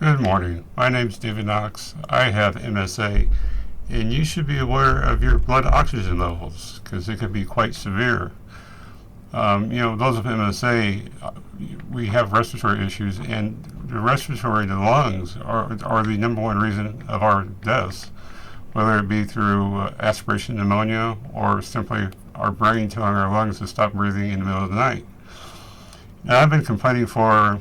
Good morning. My name is David Knox. I have MSA, and you should be aware of your blood oxygen levels because it can be quite severe. Those with MSA, we have respiratory issues, and the lungs are the number one reason of our deaths, whether it be through aspiration pneumonia or simply our brain telling our lungs to stop breathing in the middle of the night. Now, I've been complaining for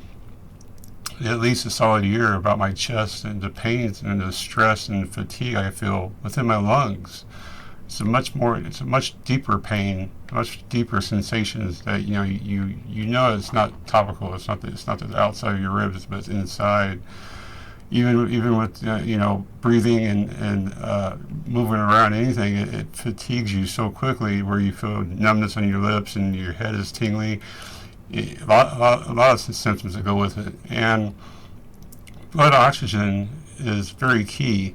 at least a solid year about my chest and the pains and the stress and fatigue I feel within my lungs. It's a much deeper pain, much deeper sensations that you know it's not topical. It's not the outside of your ribs, but it's inside. Even with breathing and moving around anything, it fatigues you so quickly where you feel numbness on your lips and your head is tingling. A lot of symptoms that go with it, and blood oxygen is very key.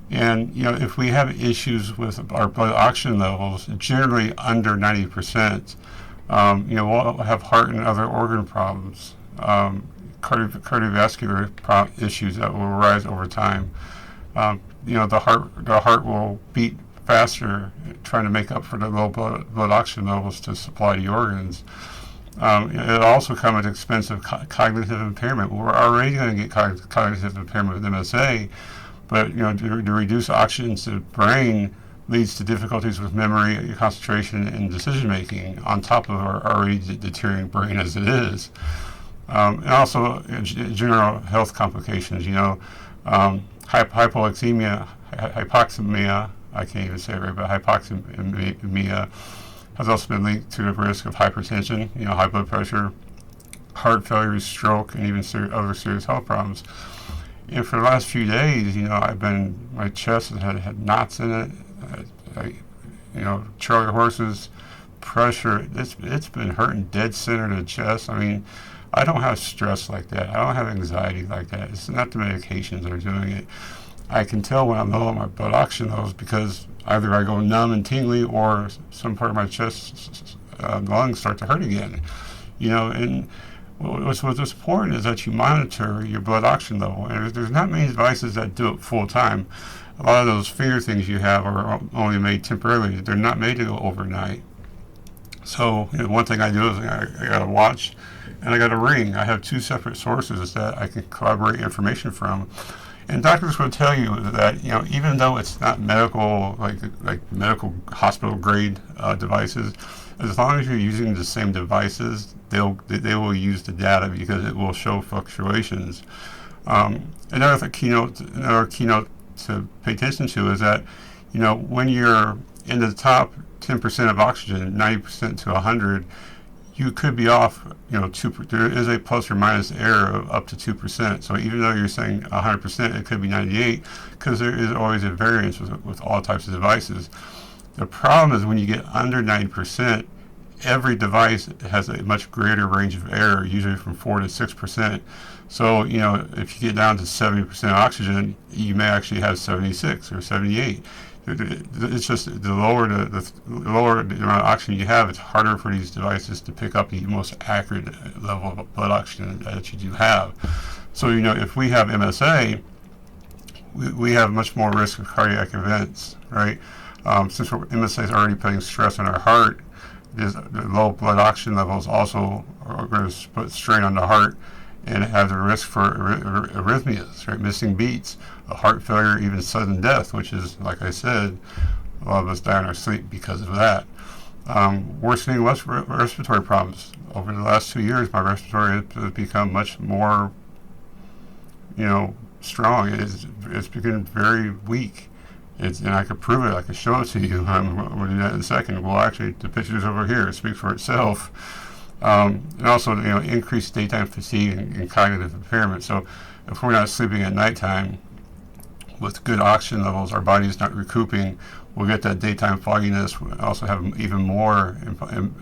And if we have issues with our blood oxygen levels, generally under 90%, we'll have heart and other organ problems, cardiovascular issues that will arise over time. The heart will beat faster, trying to make up for the low blood oxygen levels to supply the organs. It also comes at the expense of cognitive impairment. We're already going to get cognitive impairment with MSA, but the reduced oxygen to the brain leads to difficulties with memory, concentration, and decision making. On top of our already deteriorating brain as it is, and also general health complications. Hypoxemia. I can't even say it right, but hypoxemia has also been linked to the risk of hypertension, high blood pressure, heart failure, stroke, and even other serious health problems. And for the last few days, my chest has had knots in it, Charlie horses, pressure. It's been hurting dead center of the chest. I mean, I don't have stress like that. I don't have anxiety like that. It's not the medications that are doing it. I can tell when I'm low on my blood oxygen levels because either I go numb and tingly or some part of my chest lungs start to hurt again. And what's important is that you monitor your blood oxygen level. And there's not many devices that do it full time. A lot of those finger things you have are only made temporarily. They're not made to go overnight. So one thing I do is I got a watch and I got a ring. I have two separate sources that I can collaborate information from. And doctors will tell you that even though it's not medical like medical hospital grade devices, as long as you're using the same devices, they will use the data because it will show fluctuations. Another keynote to pay attention to is that when you're in the top 10% of oxygen, 90% to 100. You could be off, there is a plus or minus error of up to 2%. So even though you're saying 100%, it could be 98 because there is always a variance with all types of devices. The problem is when you get under 90%, every device has a much greater range of error, usually from 4 to 6%. So, if you get down to 70% oxygen, you may actually have 76 or 78. It's just the lower the amount of oxygen you have, it's harder for these devices to pick up the most accurate level of blood oxygen that you do have. So if we have MSA, we have much more risk of cardiac events, right? Since MSA is already putting stress on our heart, the low blood oxygen levels also are going to put strain on the heart and have the risk for arrhythmias, right? Missing beats, heart failure, even sudden death, which is, like I said, a lot of us die in our sleep because of that. Worsening respiratory problems. Over the last 2 years, my respiratory has become much more, strong. It's become very weak. And I could prove it. I could show it to you. I'm going to do that in a second. Well, actually, the picture's over here. It speaks for itself. And also, increased daytime fatigue and cognitive impairment. So, if we're not sleeping at nighttime with good oxygen levels, our body's not recouping. We'll get that daytime fogginess. We'll also have even more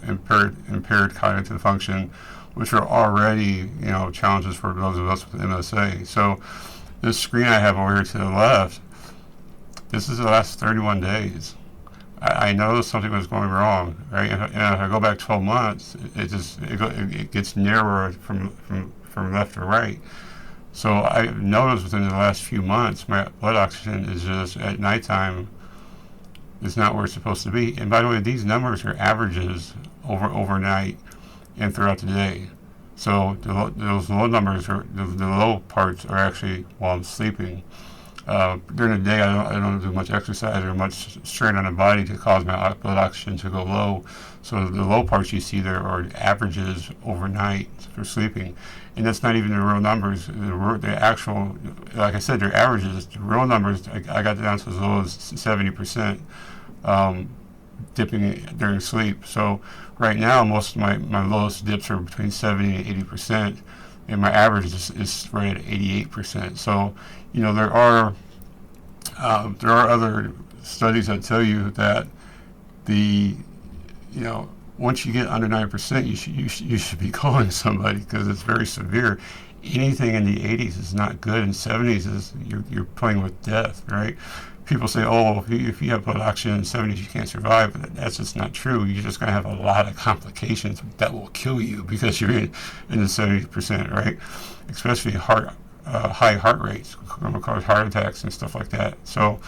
impaired cognitive function, which are already, challenges for those of us with MSA. So, this screen I have over here to the left, this is the last 31 days. I know something was going wrong, right? And if I go back 12 months, it gets narrower from left to right. So I noticed within the last few months, my blood oxygen is just at nighttime is not where it's supposed to be. And by the way, these numbers are averages overnight and throughout the day. So those low numbers are the low parts are actually while I'm sleeping. During the day, I don't do much exercise or much strain on the body to cause my blood oxygen to go low. So the low parts you see there are averages overnight for sleeping, and that's not even the real numbers. The actual, like I said, they're averages. The real numbers, I got down to as low as 70%, dipping during sleep. So right now, most of my lowest dips are between 70 and 80%. And my average is right at 88%. So, there are other studies that tell you that once you get under 9%, you should be calling somebody because it's very severe. Anything in the 80s is not good, and 70s is you're playing with death, right? People say, oh, if you have blood oxygen in the 70s, you can't survive. But that's just not true. You're just going to have a lot of complications that will kill you because you're in the 70%, right? Especially high heart rates, going to cause heart attacks and stuff like that. So,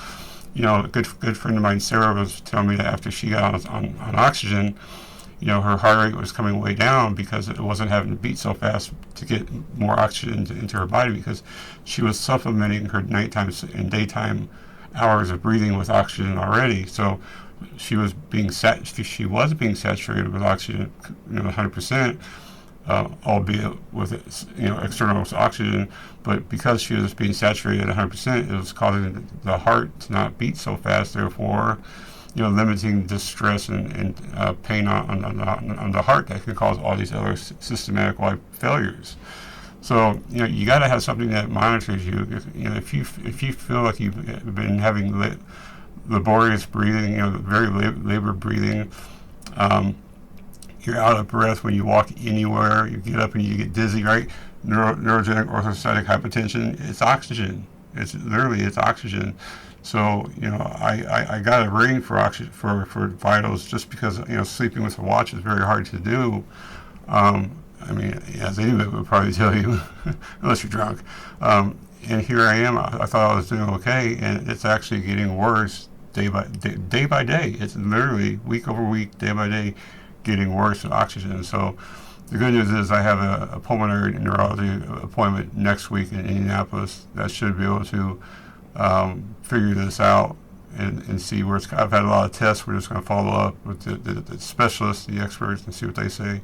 a good friend of mine, Sarah, was telling me that after she got on oxygen, her heart rate was coming way down because it wasn't having to beat so fast to get more oxygen into her body because she was supplementing her nighttime and daytime hours of breathing with oxygen already. So she was being saturated with oxygen, 100%, albeit with external oxygen. But because she was being saturated at 100%, it was causing the heart to not beat so fast. Therefore, limiting distress and pain on the heart that can cause all these other systematic wide failures. So you got to have something that monitors you. If you feel like you've been having laborious breathing, very labored breathing, you're out of breath when you walk anywhere, you get up and you get dizzy, right? Neurogenic orthostatic hypotension, it's oxygen. It's oxygen. So I got a ring for oxygen for vitals just because sleeping with a watch is very hard to do. As anybody would probably tell you, unless you're drunk. And here I am. I thought I was doing okay, and it's actually getting worse day by day. It's literally week over week, day by day, getting worse with oxygen. So the good news is I have a pulmonary neurology appointment next week in Indianapolis that should be able to figure this out and see where it's. I've had a lot of tests. We're just going to follow up with the specialists, the experts, and see what they say.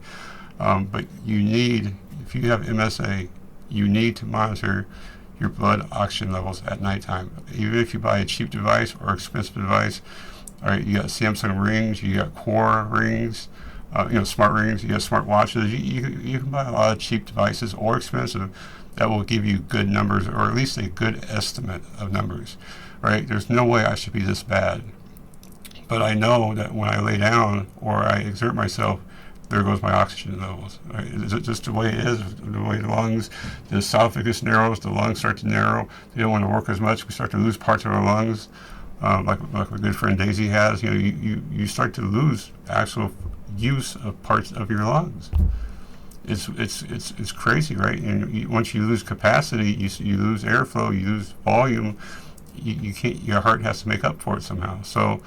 But if you have MSA, you need to monitor your blood oxygen levels at nighttime. Even if you buy a cheap device or expensive device, all right, you got Samsung rings, you got Core rings, smart rings, you got smart watches. You can buy a lot of cheap devices or expensive that will give you good numbers or at least a good estimate of numbers, right? There's no way I should be this bad. But I know that when I lay down or I exert myself, there goes my oxygen levels. Right? Is it just the way it is? The way the lungs, the esophagus narrows, the lungs start to narrow. They don't want to work as much. We start to lose parts of our lungs, like my good friend Daisy has. You start to lose actual use of parts of your lungs. It's crazy, right? And once you lose capacity, you lose airflow, you lose volume. You can't. Your heart has to make up for it somehow. So,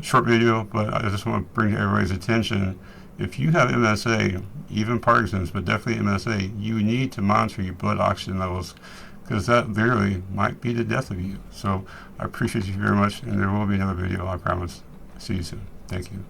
short video, but I just want to bring to everybody's attention. If you have MSA, even Parkinson's, but definitely MSA, you need to monitor your blood oxygen levels because that literally might be the death of you. So I appreciate you very much, and there will be another video, I promise. See you soon. Thank you.